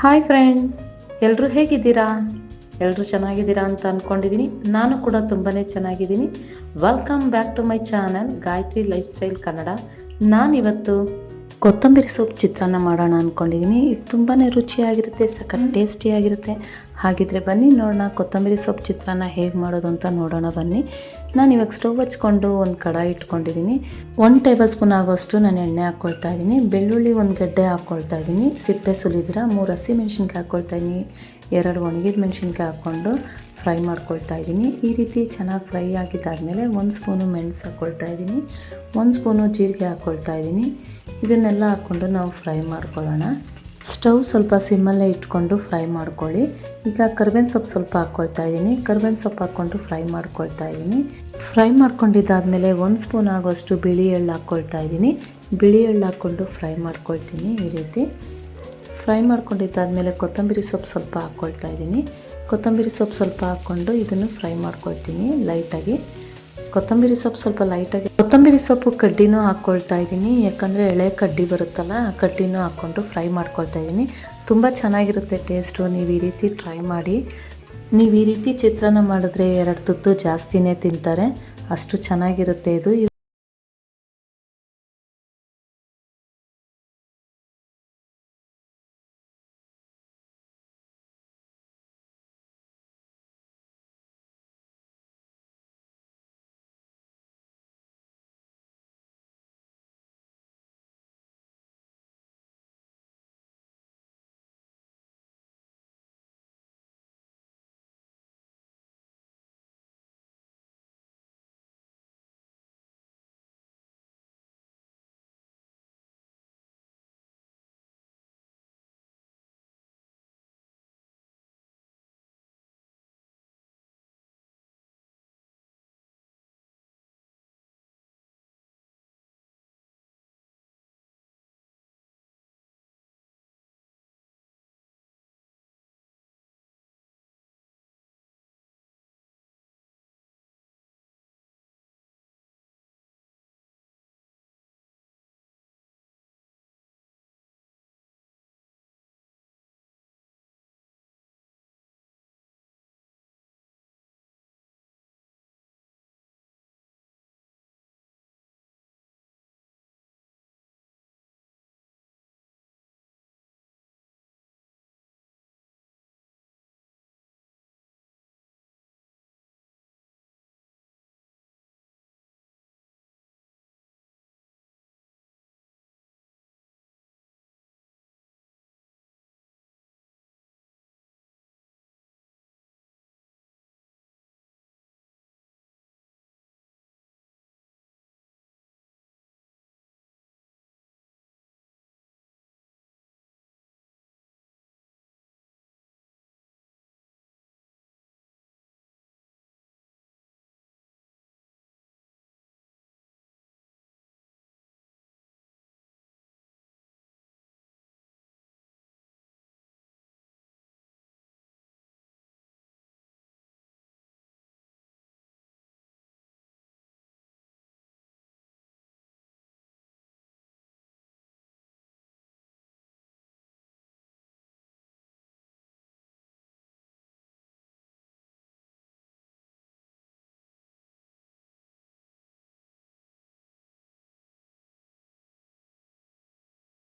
Hi friends, ಎಲ್ಲರೂ ಹೇಗಿದ್ದೀರಾ? ಎಲ್ಲರೂ ಚೆನ್ನಾಗಿದ್ದೀರಾ ಅಂತ ಅಂದ್ಕೊಂಡಿದ್ದೀನಿ. ನಾನು ಕೂಡ ತುಂಬಾ ಚೆನ್ನಾಗಿದ್ದೀನಿ. Welcome back to my channel Gayatri lifestyle Kannada. ನಾನಿವತ್ತು ಕೊತ್ತಂಬರಿ ಸೊಪ್ಪು ಚಿತ್ರಾನ್ನ ಮಾಡೋಣ ಅಂದ್ಕೊಂಡಿದ್ದೀನಿ. ಇದು ತುಂಬಾ ರುಚಿಯಾಗಿರುತ್ತೆ, ಸಖತ್ ಟೇಸ್ಟಿಯಾಗಿರುತ್ತೆ. ಹಾಗಿದ್ರೆ ಬನ್ನಿ ನೋಡೋಣ ಕೊತ್ತಂಬರಿ ಸೊಪ್ಪು ಚಿತ್ರಾನ್ನ ಹೇಗೆ ಮಾಡೋದು ಅಂತ ನೋಡೋಣ ಬನ್ನಿ. ನಾನು ಇವಾಗ ಸ್ಟವ್ ಹಚ್ಕೊಂಡು ಒಂದು ಕಡಾಯಿ ಇಟ್ಕೊಂಡಿದ್ದೀನಿ. 1 ಟೇಬಲ್ ಸ್ಪೂನ್ ಆಗೋಷ್ಟು ನಾನು ಎಣ್ಣೆ ಹಾಕ್ಕೊಳ್ತಾ ಇದ್ದೀನಿ. ಬೆಳ್ಳುಳ್ಳಿ 1 ಗಡ್ಡೆ ಹಾಕ್ಕೊಳ್ತಾ ಇದ್ದೀನಿ. ಸಿಪ್ಪೆ ಸುಲಿದಿರ 3 ಹಸಿಮೆಣ್ಸಿನ್ಕಾಯಿ ಹಾಕ್ಕೊಳ್ತಾ ಇದ್ದೀನಿ. 2 ಒಣಗಿದ ಮೆಣಸಿನ್ಕಾಯಿ ಹಾಕ್ಕೊಂಡು ಫ್ರೈ ಮಾಡ್ಕೊಳ್ತಾ ಇದ್ದೀನಿ. ಈ ರೀತಿ ಚೆನ್ನಾಗಿ ಫ್ರೈ ಆಗಿದ್ದಾದಮೇಲೆ 1 ಸ್ಪೂನು ಮೆಣಸು ಹಾಕ್ಕೊಳ್ತಾ ಇದ್ದೀನಿ. 1 ಸ್ಪೂನು ಜೀರಿಗೆ ಹಾಕ್ಕೊಳ್ತಾ ಇದ್ದೀನಿ. ಇದನ್ನೆಲ್ಲ ಹಾಕ್ಕೊಂಡು ನಾವು ಫ್ರೈ ಮಾಡ್ಕೊಳ್ಳೋಣ. ಸ್ಟವ್ ಸ್ವಲ್ಪ ಸಿಮ್ಮಲ್ಲೇ ಇಟ್ಕೊಂಡು ಫ್ರೈ ಮಾಡ್ಕೊಳ್ಳಿ. ಈಗ ಕರ್ಬೇವಿನ ಸೊಪ್ಪು ಸ್ವಲ್ಪ ಹಾಕ್ಕೊಳ್ತಾ ಇದ್ದೀನಿ. ಕರ್ಬೇವಿನ ಸೊಪ್ಪು ಹಾಕ್ಕೊಂಡು ಫ್ರೈ ಮಾಡ್ಕೊಳ್ತಾ ಇದ್ದೀನಿ. ಫ್ರೈ ಮಾಡ್ಕೊಂಡಿದ್ದಾದಮೇಲೆ 1 ಸ್ಪೂನ್ ಆಗೋಷ್ಟು ಬಿಳಿ ಎಳ್ಳು ಹಾಕ್ಕೊಳ್ತಾ ಇದ್ದೀನಿ. ಬಿಳಿ ಎಳ್ಳು ಹಾಕ್ಕೊಂಡು ಫ್ರೈ ಮಾಡ್ಕೊಳ್ತೀನಿ. ಈ ರೀತಿ ಫ್ರೈ ಮಾಡ್ಕೊಂಡಿದ್ದಾದಮೇಲೆ ಕೊತ್ತಂಬರಿ ಸೊಪ್ಪು ಸ್ವಲ್ಪ ಹಾಕ್ಕೊಳ್ತಾ ಇದ್ದೀನಿ. ಕೊತ್ತಂಬರಿ ಸೊಪ್ಪು ಸ್ವಲ್ಪ ಹಾಕ್ಕೊಂಡು ಇದನ್ನು ಫ್ರೈ ಮಾಡ್ಕೊಳ್ತೀನಿ ಲೈಟಾಗಿ. ಕೊತ್ತಂಬರಿ ಸೊಪ್ಪು ಸ್ವಲ್ಪ ಲೈಟಾಗಿ, ಕೊತ್ತಂಬರಿ ಸೊಪ್ಪು ಕಡ್ಡಿನೂ ಹಾಕ್ಕೊಳ್ತಾ ಇದ್ದೀನಿ. ಯಾಕಂದರೆ ಎಳೆ ಕಡ್ಡಿ ಬರುತ್ತಲ್ಲ, ಆ ಕಡ್ಡಿನೂ ಹಾಕ್ಕೊಂಡು ಫ್ರೈ ಮಾಡ್ಕೊಳ್ತಾ ಇದ್ದೀನಿ. ತುಂಬ ಚೆನ್ನಾಗಿರುತ್ತೆ ಟೇಸ್ಟು. ನೀವು ಈ ರೀತಿ ಟ್ರೈ ಮಾಡಿ. ನೀವು ಈ ರೀತಿ ಚಿತ್ರಾನ್ನ ಮಾಡಿದ್ರೆ 2 ತುತ್ತು ಜಾಸ್ತಿನೇ ತಿಂತಾರೆ, ಅಷ್ಟು ಚೆನ್ನಾಗಿರುತ್ತೆ ಇದು.